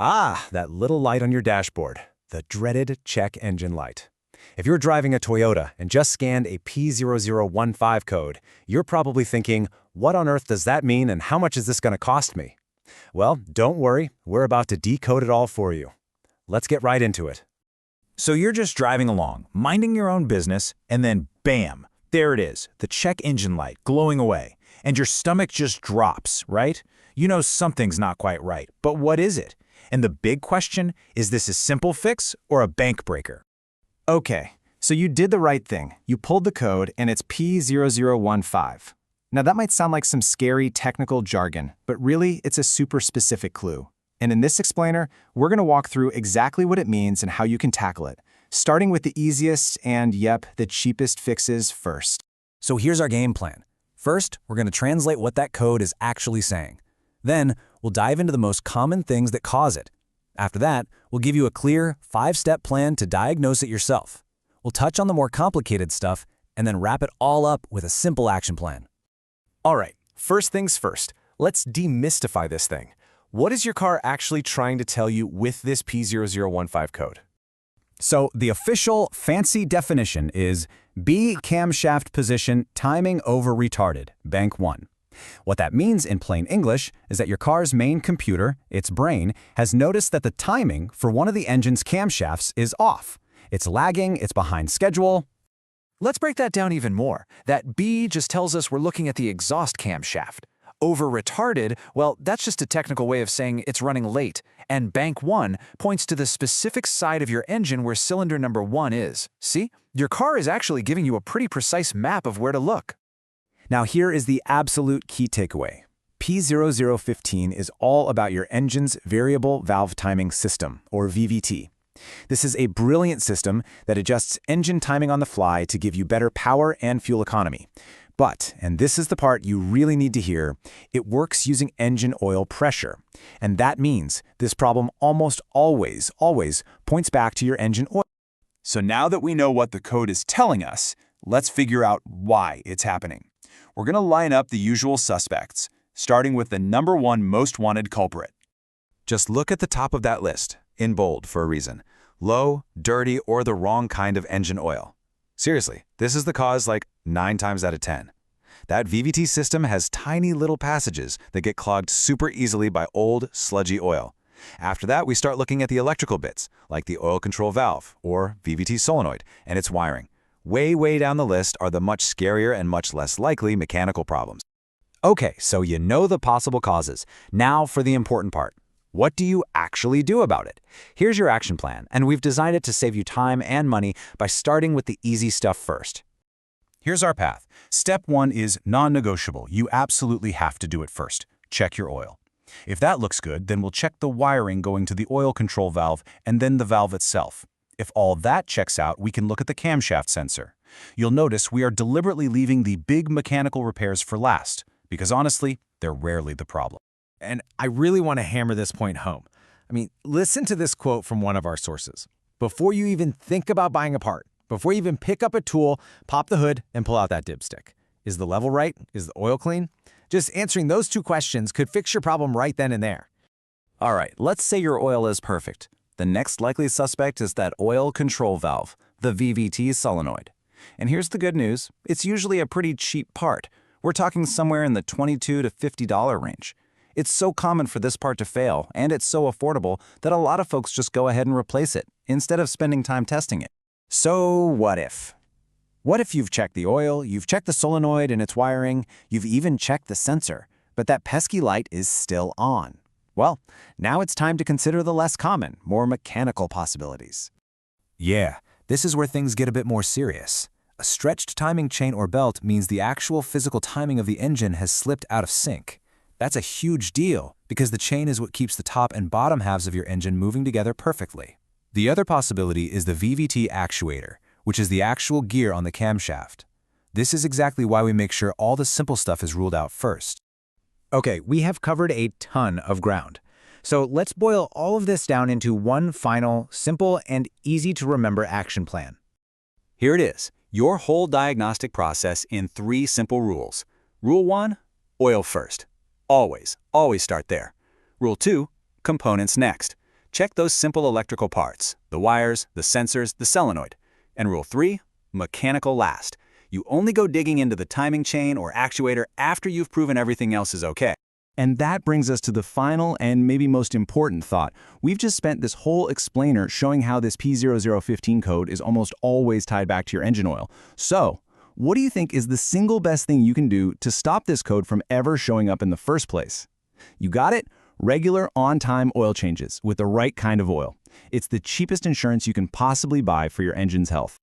Ah, that little light on your dashboard, the dreaded check engine light. If you're driving a Toyota and just scanned a P0015 code, you're probably thinking, what on earth does that mean and how much is this going to cost me? Well, don't worry, we're about to decode it all for you. Let's get right into it. So you're just driving along, minding your own business, and then bam, there it is, the check engine light glowing away, and your stomach just drops, right? You know something's not quite right, but what is it? And the big question, is this a simple fix or a bank breaker? Okay, so you did the right thing. You pulled the code and it's P0015. Now that might sound like some scary technical jargon, but really it's a super specific clue. And in this explainer, we're going to walk through exactly what it means and how you can tackle it, starting with the easiest and, yep, the cheapest fixes first. So here's our game plan. First, we're going to translate what that code is actually saying. Then, we'll dive into the most common things that cause it. After that, we'll give you a clear, 5-step plan to diagnose it yourself. We'll touch on the more complicated stuff and then wrap it all up with a simple action plan. All right, first things first, let's demystify this thing. What is your car actually trying to tell you with this P0015 code? So the official fancy definition is B camshaft position timing over retarded, bank 1. What that means in plain English is that your car's main computer, its brain, has noticed that the timing for one of the engine's camshafts is off. It's lagging, it's behind schedule. Let's break that down even more. That B just tells us we're looking at the exhaust camshaft. Over retarded, well, that's just a technical way of saying it's running late. And bank 1 points to the specific side of your engine where cylinder number 1 is. See? Your car is actually giving you a pretty precise map of where to look. Now here is the absolute key takeaway. P0015 is all about your engine's variable valve timing system, or VVT. This is a brilliant system that adjusts engine timing on the fly to give you better power and fuel economy. But, and this is the part you really need to hear, it works using engine oil pressure. And that means this problem almost always points back to your engine oil. So now that we know what the code is telling us, let's figure out why it's happening. We're going to line up the usual suspects, starting with the number 1 most wanted culprit. Just look at the top of that list, in bold for a reason. Low, dirty, or the wrong kind of engine oil. Seriously, this is the cause like 9 times out of 10. That VVT system has tiny little passages that get clogged super easily by old, sludgy oil. After that, we start looking at the electrical bits, like the oil control valve, or VVT solenoid, and its wiring. Way down the list are the much scarier and much less likely mechanical problems. Okay, so you know the possible causes. Now for the important part. What do you actually do about it? Here's your action plan, and we've designed it to save you time and money by starting with the easy stuff first. Here's our path. Step 1 is non-negotiable. You absolutely have to do it first. Check your oil. If that looks good, then we'll check the wiring going to the oil control valve and then the valve itself. If all that checks out, we can look at the camshaft sensor. You'll notice we are deliberately leaving the big mechanical repairs for last, because honestly, they're rarely the problem. And I really want to hammer this point home. I mean, listen to this quote from one of our sources. Before you even think about buying a part, before you even pick up a tool, pop the hood and pull out that dipstick. Is the level right? Is the oil clean? Just answering those 2 questions could fix your problem right then and there. All right, let's say your oil is perfect. The next likely suspect is that oil control valve, the VVT solenoid. And here's the good news, it's usually a pretty cheap part. We're talking somewhere in the $22 to $50 range. It's so common for this part to fail, and it's so affordable that a lot of folks just go ahead and replace it, instead of spending time testing it. So what if? What if you've checked the oil, you've checked the solenoid and its wiring, you've even checked the sensor, but that pesky light is still on? Well, now it's time to consider the less common, more mechanical possibilities. Yeah, this is where things get a bit more serious. A stretched timing chain or belt means the actual physical timing of the engine has slipped out of sync. That's a huge deal, because the chain is what keeps the top and bottom halves of your engine moving together perfectly. The other possibility is the VVT actuator, which is the actual gear on the camshaft. This is exactly why we make sure all the simple stuff is ruled out first. Okay, we have covered a ton of ground. So let's boil all of this down into one final, simple, and easy-to-remember action plan. Here it is, your whole diagnostic process in 3 simple rules. Rule 1, oil first. Always start there. Rule 2, components next. Check those simple electrical parts, the wires, the sensors, the solenoid. And rule 3, mechanical last. You only go digging into the timing chain or actuator after you've proven everything else is okay. And that brings us to the final and maybe most important thought. We've just spent this whole explainer showing how this P0015 code is almost always tied back to your engine oil. So, what do you think is the single best thing you can do to stop this code from ever showing up in the first place? You got it? Regular, on-time oil changes with the right kind of oil. It's the cheapest insurance you can possibly buy for your engine's health.